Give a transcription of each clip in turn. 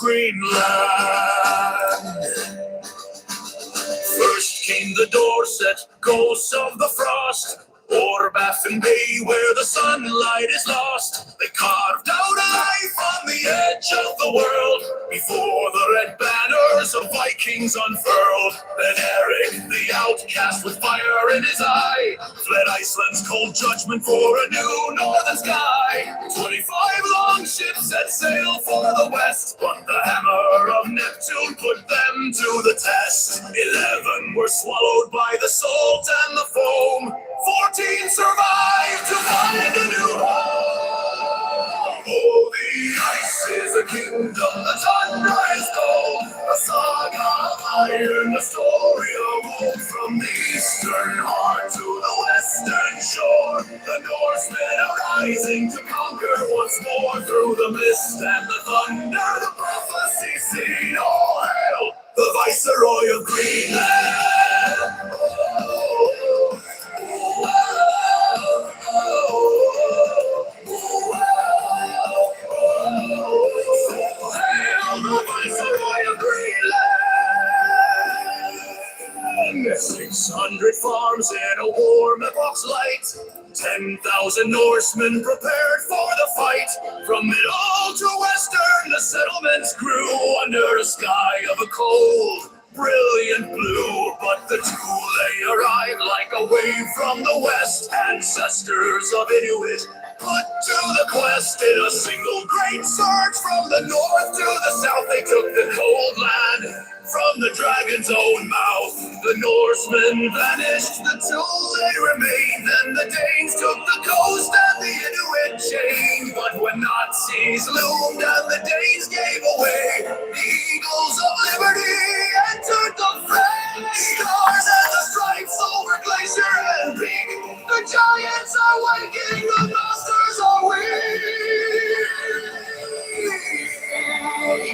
Greenland. First came the Dorset, ghosts of the frost, or Baffin Bay where the sunlight is lost. They carved out a life on the edge of the world before the red banners of Vikings unfurled. Then Eric, the outcast with fire in his eye, fled Iceland's cold judgment for a new northern sky. 25 long ships set sail for the west, but the hammer of Neptune put them to the test. 11 were swallowed by the salt and the foam. 14 survived to find a new home. Oh, the ice is a kingdom, the tundra is cold, a saga of iron, a story of old. From the eastern heart to the western shore, the Norsemen are rising to conquer once more. Through the mist and the thunder, the prophecy seen. All hail the Viceroy of Greenland. The Viceroy of Greenland. 600 farms in a warm epoch's light. 10,000 Norsemen prepared for the fight. From middle to western, the settlements grew under a sky of a cold, brilliant blue. But the two they arrived like a wave from the west. Ancestors of Inuit put to the quest. In a single great surge from the north to the south, they took the cold land from the dragon's own mouth. The Norsemen vanished, the tools they remained. Then the Danes took the coast and the Inuit chain. But when Nazis loomed and the Danes gave away, the eagles of liberty entered the fray. Stars and the stripes over glacier and peak, the giants are waking, the monsters are weak.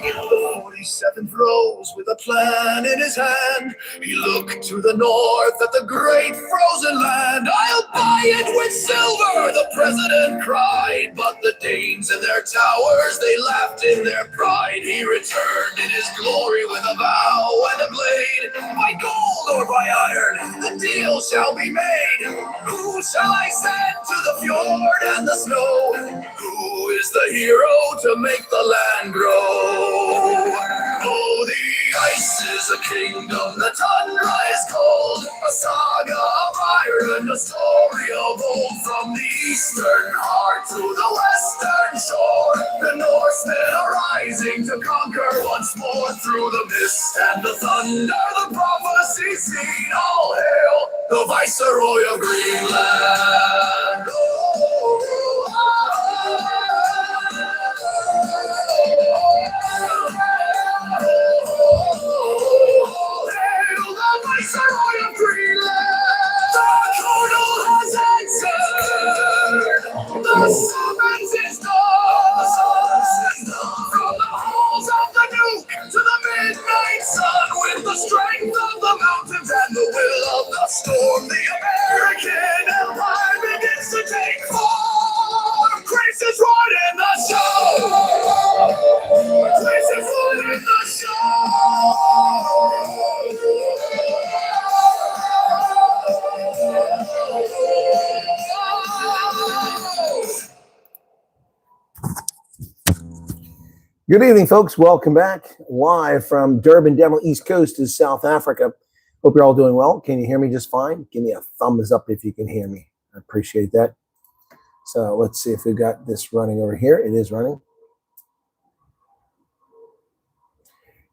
The 47th rose with a plan in his hand. He looked to the north at the great frozen land. I'll buy it with silver, the president cried. But the Danes in their towers, they laughed in their pride. He returned in his glory with a vow and a blade. By gold or by iron, the deal shall be made. Who shall I send to the fjord and the snow? Who is the hero to make the land grow? Oh, the ice is a kingdom, the tundra is cold, a saga of iron, a story of old. From the eastern heart to the western shore, the Norsemen are rising to conquer once more. Through the mist and the thunder, the prophecy seen. All hail the Viceroy of Greenland. Viceroy of Greenland, the colonel has answered. The summons is done. From the halls of the Duke to the midnight sun, with the strength of the mountains and the will of the storm, the American empire begins to take form. Grace is running the show. Grace is running the show. Good evening, folks. Welcome back live from Durban, Devil East Coast to South Africa. Hope you're all doing well. Can you hear me just fine? Give me a thumbs up if you can hear me. I appreciate that. So let's see if we've got this running over here. It is running.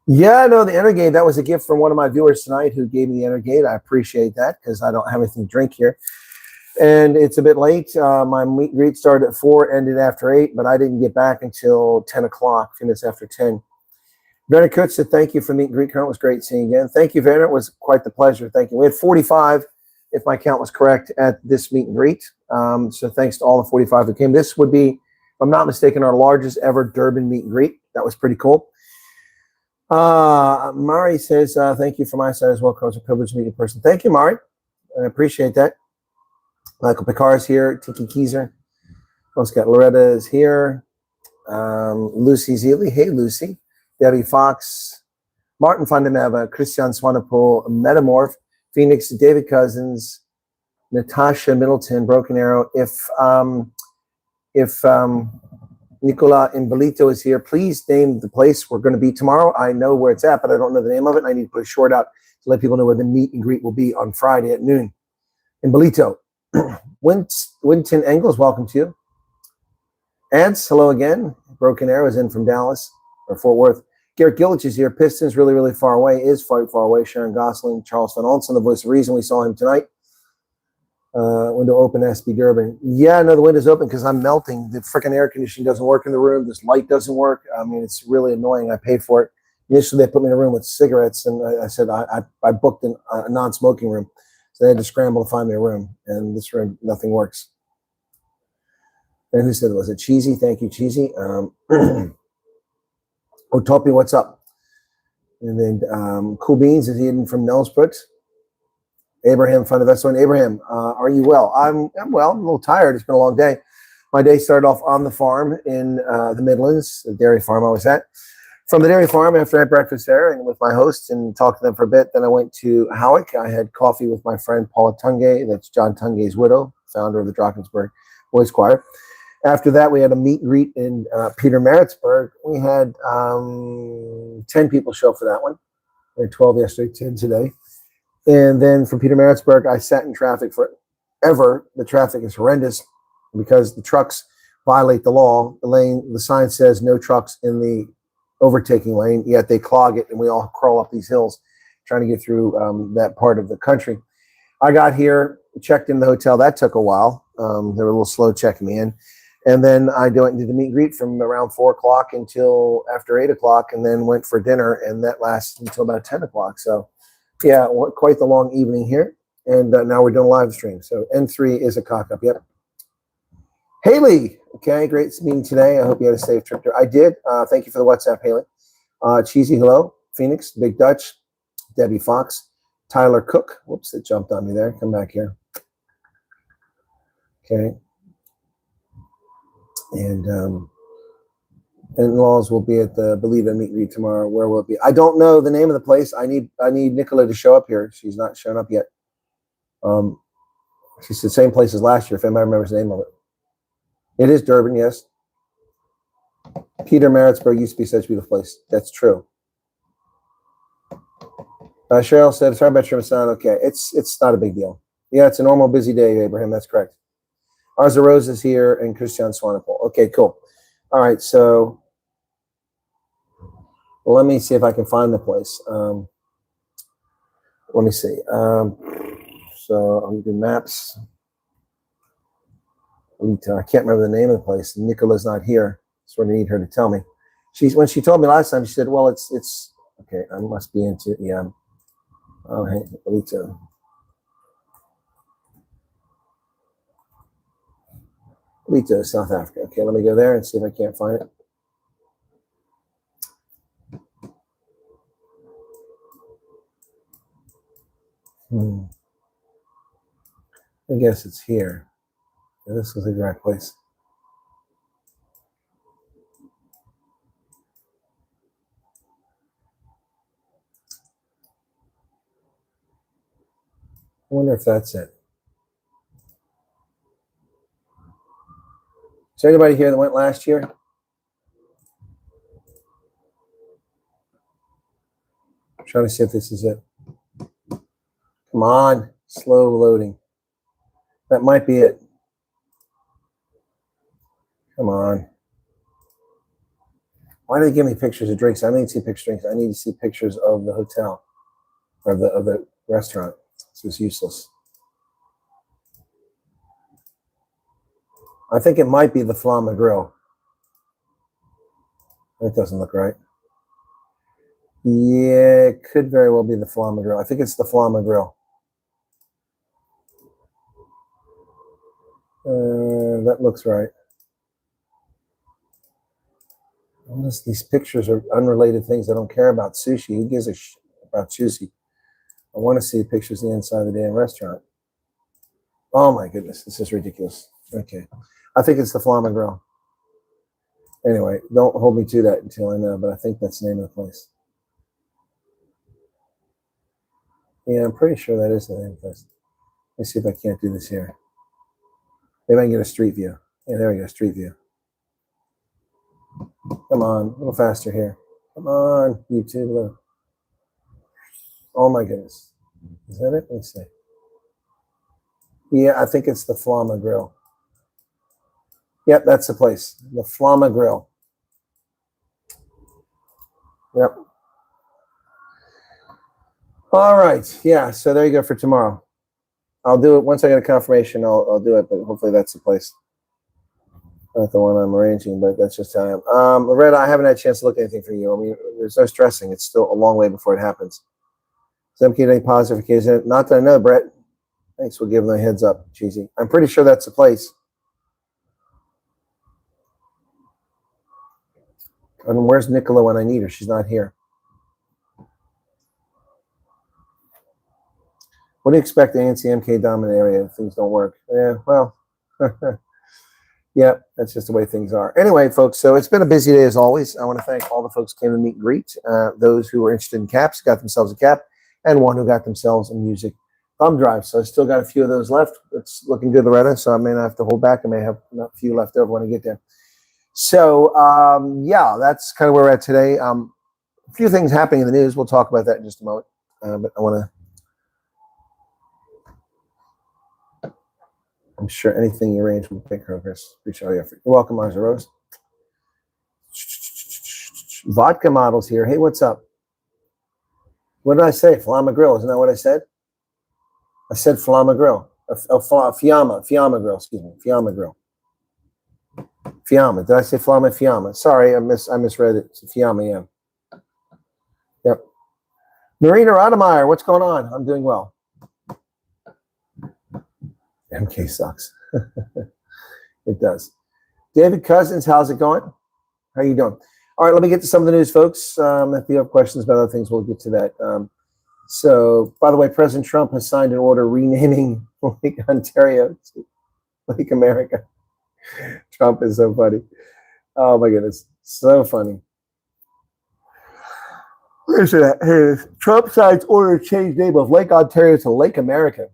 Yeah, no, the Energate, that was a gift from one of my viewers tonight who gave me the Energate. I appreciate that because I don't have anything to drink here. And it's a bit late. My meet and greet started at 4, ended after 8, but I didn't get back until 10 o'clock, 10 minutes after 10. Werner Kutz said, thank you for meet and greet, Colonel. It was great seeing you again. Thank you, Werner. It was quite the pleasure. Thank you. We had 45, if my count was correct, at this meet and greet. So thanks to all the 45 who came. This would be, if I'm not mistaken, our largest ever Durban meet and greet. That was pretty cool. Mari says, thank you from my side as well, Colonel. It's a privilege to meet you in person. Thank you, Mari. I appreciate that. Michael Picard is here. Tiki Keyser. Also got Loretta is here. Lucy Zealy. Hey, Lucy. Debbie Fox, Martin Fundameva, Christian Swanepoel, Metamorph, Phoenix, David Cousins, Natasha Middleton, Broken Arrow. If Nicola Invalito is here, please name the place we're going to be tomorrow. I know where it's at, but I don't know the name of it. I need to put a short out to let people know where the meet and greet will be on Friday at noon. Invalito. Winton Engels, welcome to you. Ants, hello again. Broken Arrow is in from Dallas or Fort Worth. Garrett Gillich is here. Pistons really, really far away. Is far away. Sharon Gosling, Charleston Olson, the voice of reason. We saw him tonight. Window open, SB Durban. Yeah, no, the window's open because I'm melting. The freaking air conditioning doesn't work in the room. This light doesn't work. I mean, it's really annoying. I paid for it. Initially, they put me in a room with cigarettes, and I said I booked a non-smoking room. So they had to scramble to find me a room. And this room, nothing works. And who said it? Was it Cheesy? Thank you, Cheesy. Otopi, what's up? And then Cool Beans is in from Nelsbrook. Abraham, fun of Westland. Abraham, are you well? I'm well. I'm a little tired. It's been a long day. My day started off on the farm in the Midlands, the dairy farm I was at. From the dairy farm, after I had breakfast there and with my host and talked to them for a bit, then I went to Howick. I had coffee with my friend Paula Tungay. That's John Tungay's widow, founder of the Drakensberg Boys Choir. After that, we had a meet and greet in Peter Maritzburg. We had 10 people show up for that one. We had 12 yesterday, 10 today. And then from Peter Maritzburg, I sat in traffic forever. The traffic is horrendous because the trucks violate the law. The sign says no trucks in the overtaking lane, yet they clog it, and we all crawl up these hills trying to get through that part of the country. I got here, checked in the hotel. That took a while. They were a little slow checking me in. And then I went and did the meet and greet from around 4 o'clock until after 8 o'clock, and then went for dinner, and that lasted until about 10 o'clock. So, yeah, quite the long evening here. And now we're doing a live stream. So N3 is a cock-up. Yep. Haley, okay, great meeting today. I hope you had a safe trip there. I did. Thank you for the WhatsApp, Haley. Cheesy, hello. Phoenix, Big Dutch, Debbie Fox, Tyler Cook. Whoops, it jumped on me there. Come back here. Okay. And in-laws will be at the Believe It meet and greet tomorrow. Where will it be? I don't know the name of the place. I need Nicola to show up here. She's not shown up yet. She's the same place as last year, if anybody remembers the name of it. It is Durban, yes. Peter Maritzburg used to be such a beautiful place. That's true. Cheryl said, sorry about your sound. Okay, it's not a big deal. Yeah, it's a normal busy day, Abraham. That's correct. Arza Rose is here and Christian Swanepoel. Okay, cool. All right, so let me see if I can find the place. Let me see. So I'm doing maps. I can't remember the name of the place. Nicola's not here, so I need her to tell me. When she told me last time, she said, "Well, it's okay. I must be into yeah." Oh, hey, Alito. Alito, South Africa. Okay, let me go there and see if I can't find it. I guess it's here. Yeah, this was the correct place. I wonder if that's it. Is there anybody here that went last year? I'm trying to see if this is it. Come on, slow loading. That might be it. Come on. Why do they give me pictures of drinks? I don't need to see pictures of drinks. I need to see pictures of the hotel or of the restaurant. This is useless. I think it might be the Flama Grill. That doesn't look right. Yeah, it could very well be the Flama Grill. I think it's the Flama Grill. That looks right. Unless these pictures are unrelated things I don't care about. Sushi. Who gives a shit about sushi? I want to see pictures of the inside of the damn restaurant. Oh my goodness, this is ridiculous. Okay. I think it's the Flama Grill. Anyway, don't hold me to that until I know, but I think that's the name of the place. Yeah, I'm pretty sure that is the name of the place. Let's see if I can't do this here. Maybe I can get a street view. Yeah, there we go, street view. Come on, a little faster here. Come on, YouTube. Look. Oh my goodness. Is that it? Let's see. Yeah, I think it's the Flama Grill. Yep, that's the place. The Flama Grill. Yep. All right. Yeah, so there you go for tomorrow. I'll do it once I get a confirmation. I'll do it, but hopefully that's the place. Not the one I'm arranging, but that's just how I am. Loretta, I haven't had a chance to look at anything for you. I mean, there's no stressing. It's still a long way before it happens. Is MK any positive case? Not that I know, Brett. Thanks for giving the heads up, Cheesy. I'm pretty sure that's the place. I mean, where's Nicola when I need her? She's not here. What do you expect the ANC-MK dominant area if things don't work? Yeah, well, yeah, that's just the way things are. Anyway, folks, so it's been a busy day as always. I want to thank all the folks who came to meet and greet. Those who were interested in caps got themselves a cap, and one who got themselves a music thumb drive. So I still got a few of those left. It's looking good, Loretta, so I may not have to hold back. I may have a few left over when I get there. So, yeah, that's kind of where we're at today. A few things happening in the news. We'll talk about that in just a moment. But I want to... I'm sure anything you arrange will take progress. Appreciate your effort. You're welcome, Marza Rose. Vodka models here. Hey, what's up? What did I say? Flama Grill. Isn't that what I said? I said Flama Grill. Fiamma Grill. Excuse me. Fiamma Grill. Fiamma. Did I say Flama? Fiamma. Sorry, I misread it. It's Fiamma, yeah. Yep. Marina Rademeyer, what's going on? I'm doing well. MK sucks. It does. David Cousins, how's it going? How are you doing? All right, let me get to some of the news, folks. If you have questions about other things, we'll get to that. So, by the way, President Trump has signed an order renaming Lake Ontario to Lake America. Trump is so funny. Oh, my goodness. So funny. Listen to that. Hey, Trump signs order to change name of Lake Ontario to Lake America.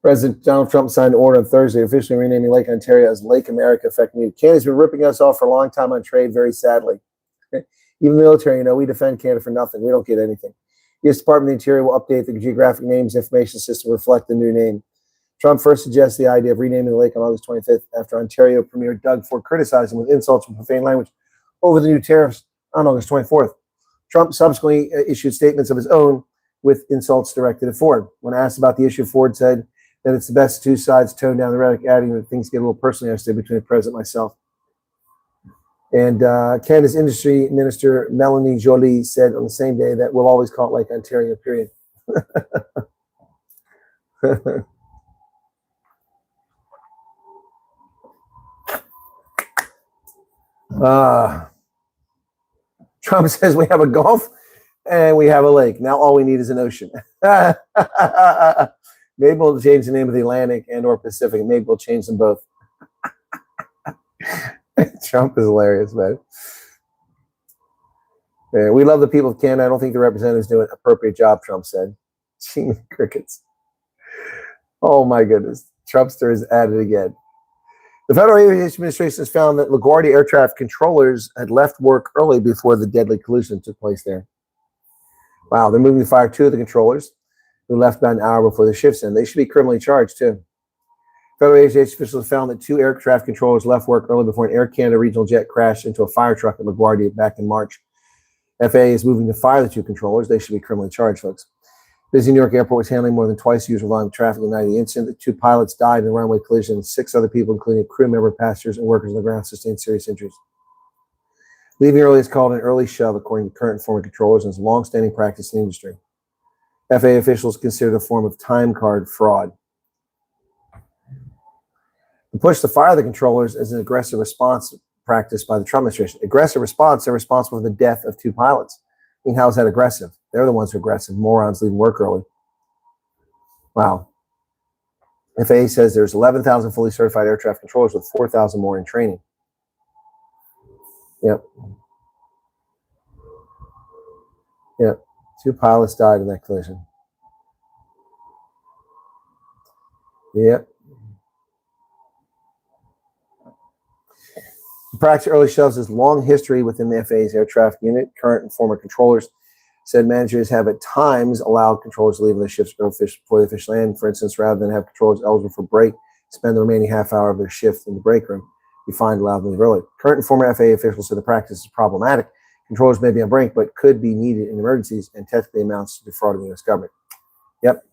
President Donald Trump signed an order on Thursday officially renaming Lake Ontario as Lake America, effective. Canada's been ripping us off for a long time on trade, very sadly. Even the military, we defend Canada for nothing. We don't get anything. The U.S. Department of the Interior will update the geographic names information system to reflect the new name. Trump first suggested the idea of renaming the lake on August 25th after Ontario Premier Doug Ford criticized him with insults and profane language over the new tariffs on August 24th. Trump subsequently issued statements of his own with insults directed at Ford. When asked about the issue, Ford said that it's the best two sides tone down the rhetoric, adding that things get a little personal yesterday between the president and myself. And Canada's industry minister, Melanie Joly, said on the same day that we'll always call it Lake Ontario, period. Trump says we have a Gulf and we have a lake. Now all we need is an ocean. Maybe we'll change the name of the Atlantic and or Pacific. Maybe we'll change them both. Trump is hilarious, man. Yeah, we love the people of Canada. I don't think the representatives do an appropriate job, Trump said. Crickets. Oh, my goodness. Trumpster is at it again. The Federal Aviation Administration has found that LaGuardia air traffic controllers had left work early before the deadly collision took place there. Wow, they're moving to fire two of the controllers who left about an hour before the shifts end. They should be criminally charged, too. Federal aviation officials found that two air traffic controllers left work early before an Air Canada regional jet crashed into a fire truck at LaGuardia back in March. FAA is moving to fire the two controllers. They should be criminally charged, folks. Busy New York airport was handling more than twice the usual volume of traffic the night of the incident. The two pilots died in a runway collision. 6 other people, including a crew member, passengers, and workers on the ground, sustained serious injuries. Leaving early is called an early shove, according to current and former controllers, and is a long-standing practice in the industry. FAA officials consider it a form of time card fraud. The push to fire the controllers is an aggressive response practiced by the Trump administration. Aggressive response, they're responsible for the death of 2 pilots. I mean, how is that aggressive? They're the ones who are aggressive. Morons leaving work early. Wow. FAA says there's 11,000 fully certified air traffic controllers with 4,000 more in training. Yep. Yep. 2 pilots died in that collision. Yep. Practice early shoves has long history within the FAA's air traffic unit. Current and former controllers said managers have at times allowed controllers to leave the shifts before the fish land. For instance, rather than have controllers eligible for break, spend the remaining half hour of their shift in the break room, be fined allowed them to leave early. Current and former FAA officials said the practice is problematic. Controllers may be on break, but could be needed in emergencies and technically amounts to defrauding the U.S. government. Yep.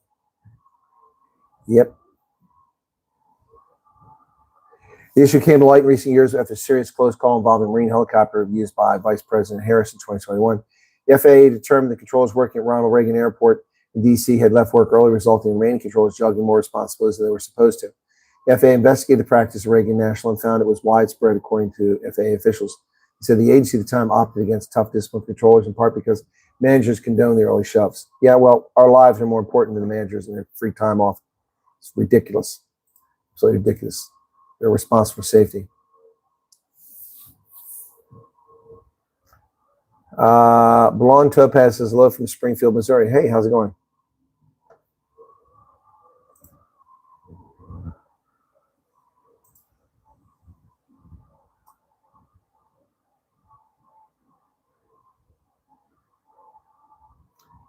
Yep. The issue came to light in recent years after a serious close call involving a Marine helicopter used by Vice President Harris in 2021. The FAA determined the controllers working at Ronald Reagan Airport in D.C. had left work early, resulting in remaining controllers juggling more responsibilities than they were supposed to. The FAA investigated the practice of Reagan National and found it was widespread, according to FAA officials. He said the agency at the time opted against tough discipline controllers, in part because managers condone the early shoves. Yeah, well, our lives are more important than the managers and their free time off. It's ridiculous. Absolutely ridiculous. They're responsible for safety. Blonde Topaz says hello from Springfield, Missouri. Hey, how's it going?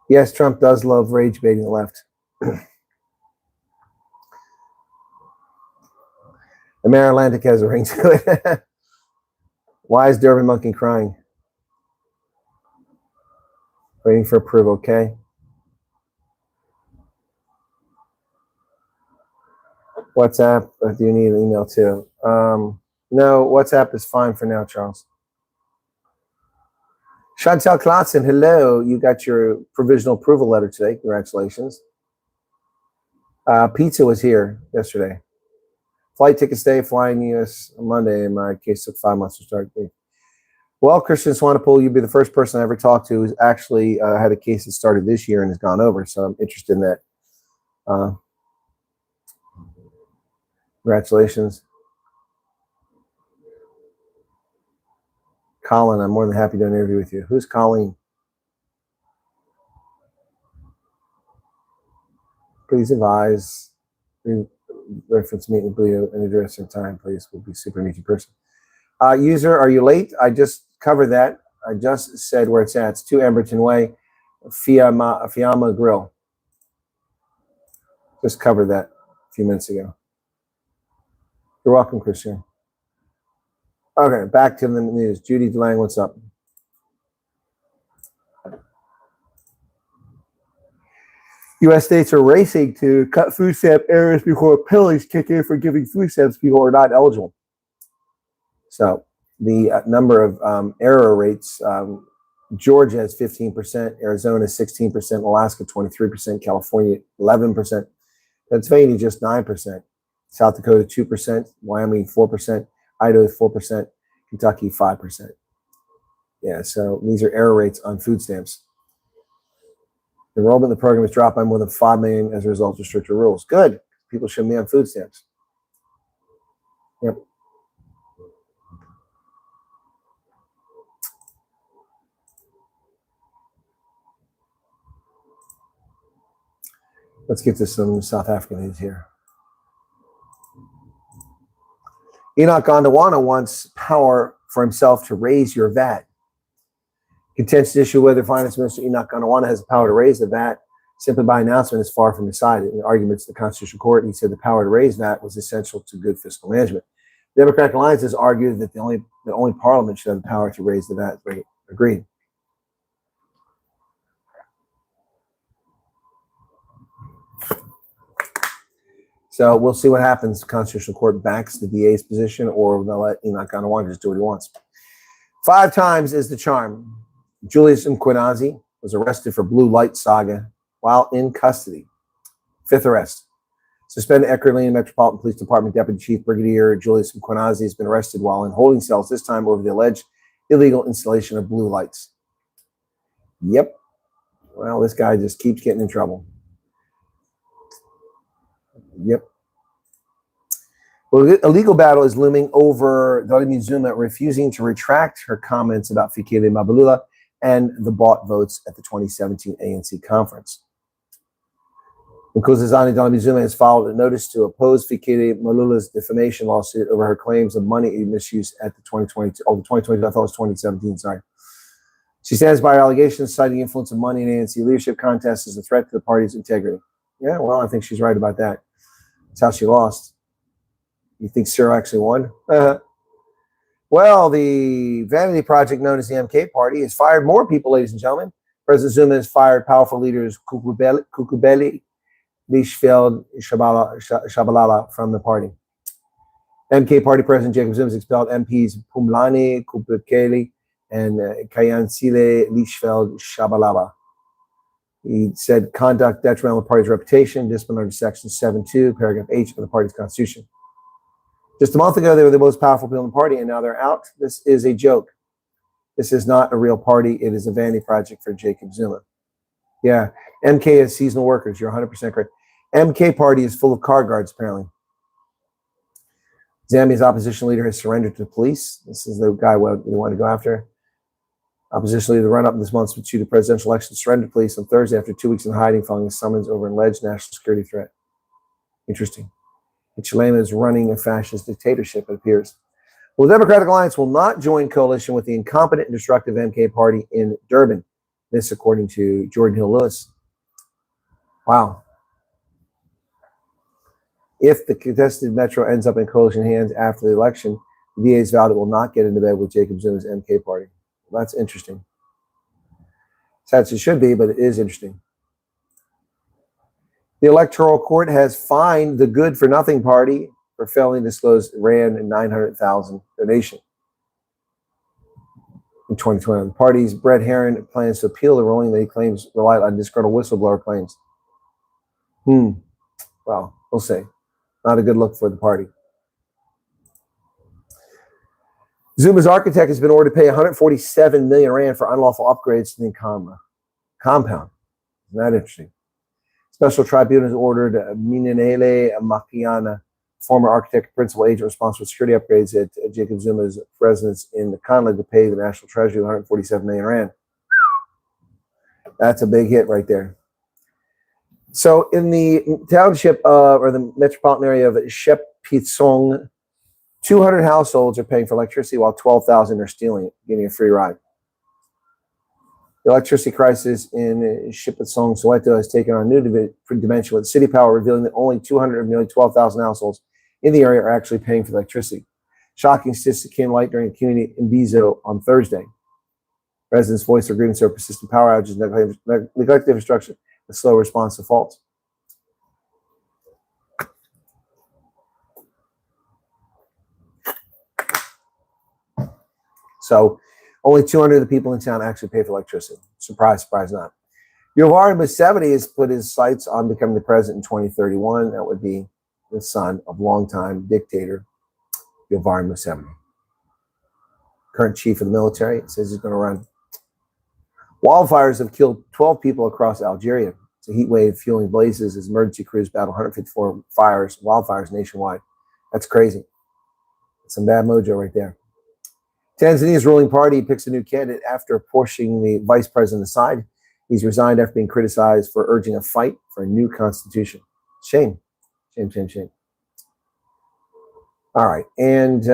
Yes, Trump does love rage baiting the left. The Mare Atlantic has a ring to it. Why is Durban Monkey crying? Waiting for approval, okay? WhatsApp, do you need an email too? No, WhatsApp is fine for now, Charles. Chantel Klotson, hello. You got your provisional approval letter today. Congratulations. Pizza was here yesterday. Flight ticket stay, flying U.S. on Monday. In my case, took 5 months to start. Well, Christian Swanepoel, you'd be the first person I ever talked to who's actually had a case that started this year and has gone over. So I'm interested in that. Congratulations. Colin, I'm more than happy to do an interview with you. Who's Colleen? Please advise. Reference meet with Leo and address and time, please. We'll be super meaty person. User, are you late? I just covered that. I just said where it's at. It's 2 Emberton Way, Fiamma Grill. Just covered that a few minutes ago. You're welcome, Christian. Okay, back to the news. Judy DeLang, what's up? U.S. states are racing to cut food stamp errors before penalties kick in for giving food stamps people who are not eligible. So the number of error rates, Georgia has 15%, Arizona 16%, Alaska 23%, California 11%, Pennsylvania just 9%, South Dakota 2%, Wyoming 4%, Idaho 4%, Kentucky 5%. Yeah, so these are error rates on food stamps. Enrollment in the program has dropped by more than 5 million as a result of stricter rules. Good. People shouldn't be on food stamps. Yep. Let's get to some South African news here. Enoch Gondwana wants power for himself to raise your VAT. Contentious issue whether Finance Minister Enoch Gondwana has the power to raise the VAT simply by announcement is far from decided. In arguments to the Constitutional Court, he said the power to raise VAT was essential to good fiscal management. The Democratic Alliance has argued that the only Parliament should have the power to raise the VAT rate. Agreed. So we'll see what happens. The Constitutional Court backs the DA's position, or they'll let Enoch Gondwana just do what he wants. 5 times is the charm. Julius Mkwanazi was arrested for blue light saga while in custody. 5th arrest. Suspended Ekurhuleni Metropolitan Police Department Deputy Chief Brigadier Julius Mkwanazi has been arrested while in holding cells, this time over the alleged illegal installation of blue lights. Yep. Well, this guy just keeps getting in trouble. Yep. Well, a legal battle is looming over Dlamini Zuma refusing to retract her comments about Fikile Mbalula and the bought votes at the 2017 ANC conference. Nkosazana Dlamini Zuma has filed a notice to oppose Fikile Mbalula's defamation lawsuit over her claims of money misuse at the 2022. Oh, the 2020, I thought it was 2017, sorry. She stands by her allegations, citing the influence of money in ANC leadership contests as a threat to the party's integrity. Yeah, well, I think she's right about that. That's how she lost. You think Cyril actually won? Well, the vanity project known as the MK Party has fired more people, ladies and gentlemen. President Zuma has fired powerful leaders Kukubeli, Lichfield, Shabalala from the party. MK Party President Jacob Zuma has expelled MPs Pumlani, Kukubeli, and Kayansile, Lichfield, Shabalala. He said conduct detrimental to the party's reputation, discipline under Section 7.2, paragraph H of the party's constitution. Just a month ago, they were the most powerful people in the party, and now they're out. This is a joke. This is not a real party. It is a vanity project for Jacob Zuma. Yeah, MK is seasonal workers. You're 100% correct. MK Party is full of car guards, apparently. Zambia's opposition leader has surrendered to the police. This is the guy we want to go after. Opposition leader, the run-up this month to the presidential election, surrendered to police on Thursday after 2 weeks in hiding following a summons over an alleged national security threat. Interesting. Chilema is running a fascist dictatorship, it appears. Well, the Democratic Alliance will not join coalition with the incompetent and destructive MK Party in Durban. This, according to Jordan Hill Lewis. Wow. If the contested metro ends up in coalition hands after the election, the VA's vowed it will not get into bed with Jacob Zuma's MK Party. Well, that's interesting. Sad as it should be, but it is interesting. The Electoral Court has fined the Good for Nothing Party for failing to disclose Rand and 900,000 donation in 2020. The party's Brett Herron plans to appeal the ruling that he claims relied on disgruntled whistleblower claims. Well, we'll see. Not a good look for the party. Zuma's architect has been ordered to pay 147 million Rand for unlawful upgrades to the compound. Isn't that interesting? Special tribunal has ordered Minenele Makiana, former architect, principal agent responsible for security upgrades at Jacob Zuma's residence in the Conley, to pay the National Treasury 147 million Rand. That's a big hit right there. So in the township or the metropolitan area of Shepitsong, 200 households are paying for electricity while 12,000 are stealing it, getting a free ride. The electricity crisis in Shepitsong, Soweto has taken on a new dimension with City Power revealing that only 200 of nearly 12,000 households in the area are actually paying for electricity. Shocking statistic came to light during a community in Bizo on Thursday. Residents voiced their grievance over persistent power outages, neglected infrastructure, and slow response to faults. So only 200 of the people in town actually pay for electricity. Surprise, surprise not. Yoweri Museveni has put his sights on becoming the president in 2031. That would be the son of longtime dictator Yoweri Museveni. Current chief of the military says he's going to run. Wildfires have killed 12 people across Algeria. It's a heat wave fueling blazes as emergency crews battle 154 wildfires nationwide. That's crazy. That's some bad mojo right there. Tanzania's ruling party picks a new candidate after pushing the vice president aside. He's resigned after being criticized for urging a fight for a new constitution. Shame. Shame, shame, shame. All right. And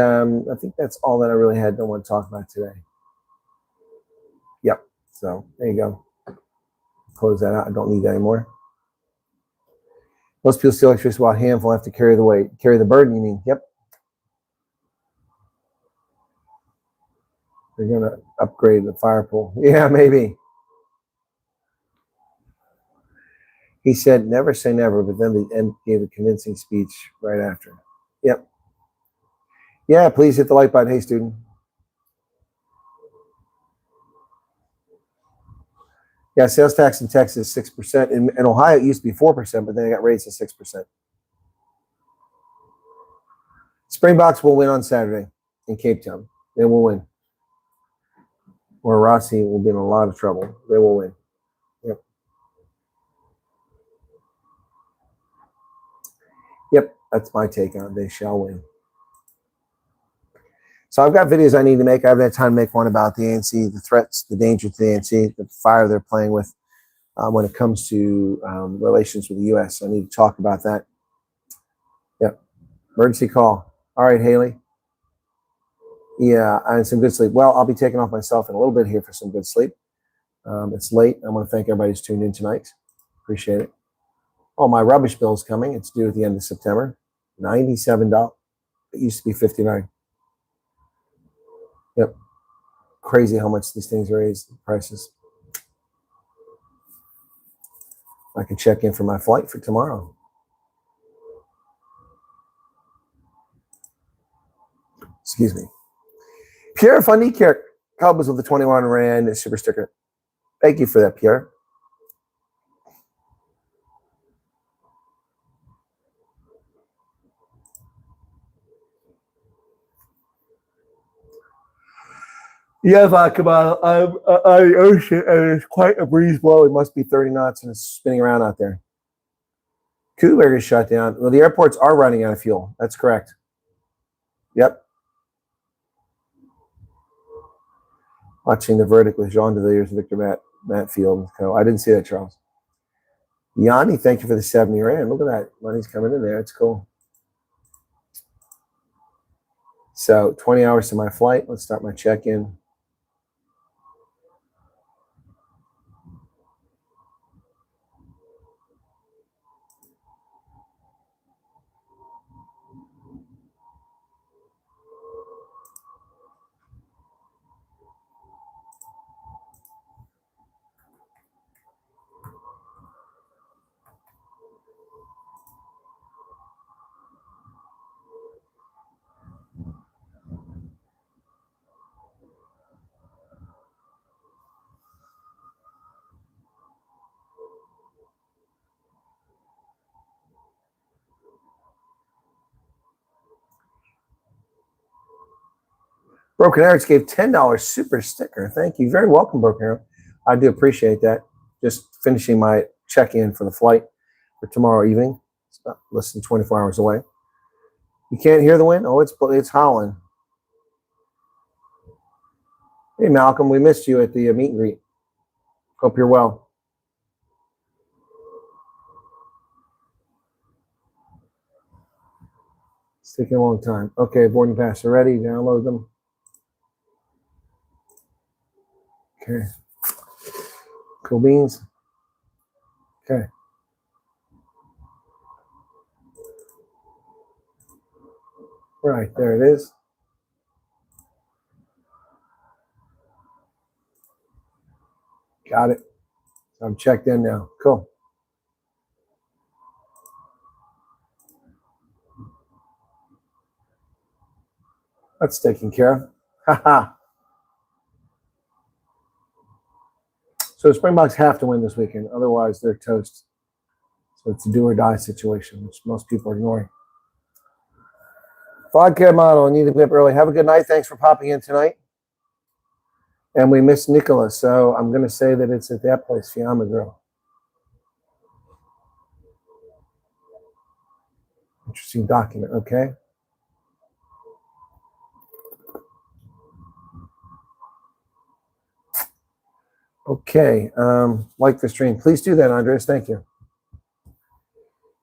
I think that's all that I really don't want to talk about today. Yep. So there you go. Close that out. I don't need that anymore. Most people steal electricity while a handful have to carry the weight. Carry the burden, you mean? Yep. They're going to upgrade the fire pool. Yeah, maybe. He said, never say never, but then the gave a convincing speech right after. Yep. Yeah, please hit the like button. Hey, student. Yeah, sales tax in Texas is 6%. In Ohio, it used to be 4%, but then it got raised to 6%. Springboks will win on Saturday in Cape Town. They will win. Or Rossi will be in a lot of trouble. They will win. Yep. Yep. That's my take on it. They shall win. So I've got videos I need to make. I haven't had time to make one about the ANC, the threats, the danger to the ANC, the fire they're playing with when it comes to relations with the U.S. I need to talk about that. Yep. Emergency call. All right, Haley. Yeah, and some good sleep. Well, I'll be taking off myself in a little bit here for some good sleep. It's late. I want to thank everybody who's tuned in tonight. Appreciate it. Oh, my rubbish bill is coming. It's due at the end of September. $97. It used to be $59. Yep. Crazy how much these things raise prices. I can check in for my flight for tomorrow. Excuse me. Pierre Funny-Kerk Cowboys with the 21 Rand super sticker. Thank you for that, Pierre. Yeah, Vakabal, I'm on the ocean and it's quite a breeze blowing. It must be 30 knots and it's spinning around out there. Kuberg is shut down. Well, the airports are running out of fuel. That's correct. Yep. Watching the verdict with Jean de Villiers and Victor Matfield. I didn't see that, Charles. Yanni, thank you for the 70 Rand. Look at that. Money's coming in there. It's cool. So 20 hours to my flight. Let's start my check-in. Broken Arrows gave $10 super sticker. Thank you. Very welcome, Broken Arrow. I do appreciate that. Just finishing my check-in for the flight for tomorrow evening. It's about less than 24 hours away. You can't hear the wind? Oh, it's howling. Hey, Malcolm, we missed you at the meet and greet. Hope you're well. It's taking a long time. Okay, boarding pass are ready. Download them. Okay. Cool beans. Okay. Right, there it is. Got it. I'm checked in now. Cool. That's taken care of. Haha. So the Springboks have to win this weekend. Otherwise, they're toast. So it's a do or die situation, which most people are ignoring. Vodka model, I need to be up early. Have a good night. Thanks for popping in tonight. And we missed Nicklin, so I'm going to say that it's at that place, Fiamma Grill. Interesting document, okay. Okay, like the stream. Please do that, Andres. Thank you.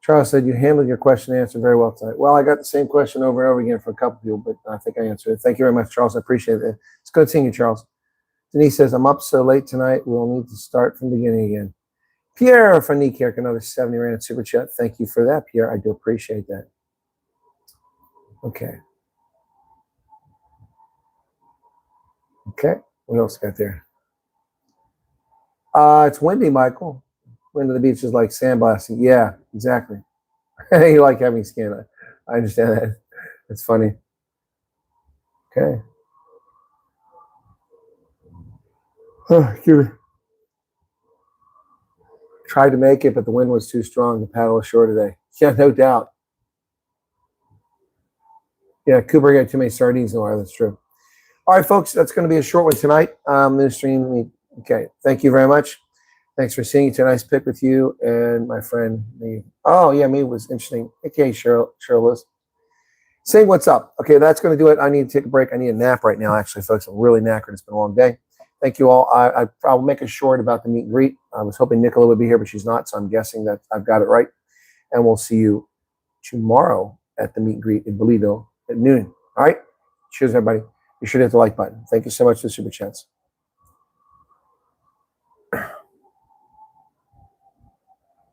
Charles said you handled your question and answered very well tonight. Well, I got the same question over and over again for a couple people, but I think I answered it. Thank you very much, Charles. I appreciate it. It's good seeing you, Charles. Denise says, I'm up so late tonight. We'll need to start from the beginning again. Pierre Funny-Kerk, another 70 Rand super chat. Thank you for that, Pierre. I do appreciate that. Okay. Okay. What else got there? It's windy, Michael. Wind of the beach is like sandblasting. Yeah, exactly. You like having skin. I understand that. It's funny. Okay. Oh, excuse me. Tried to make it, but the wind was too strong. The paddle ashore today. Yeah, no doubt. Yeah, Cooper got too many sardines in the water. That's true. All right, folks, that's going to be a short one tonight. This stream. Okay, thank you very much. Thanks for seeing it. A nice pick with you and my friend me. Oh yeah, me was interesting. Okay, Cheryl was saying what's up. Okay, that's going to do it. I need to take a break. I need a nap right now, actually, folks. I'm really knackered. It's been a long day. Thank you all. I'll make it short about the meet and greet. I was hoping Nicklin would be here, but she's not, so I'm guessing that I've got it right. And we'll see you tomorrow at the meet and greet in Bolido at noon. All right? Cheers, everybody. Be sure to hit the like button. Thank you so much for the super chats.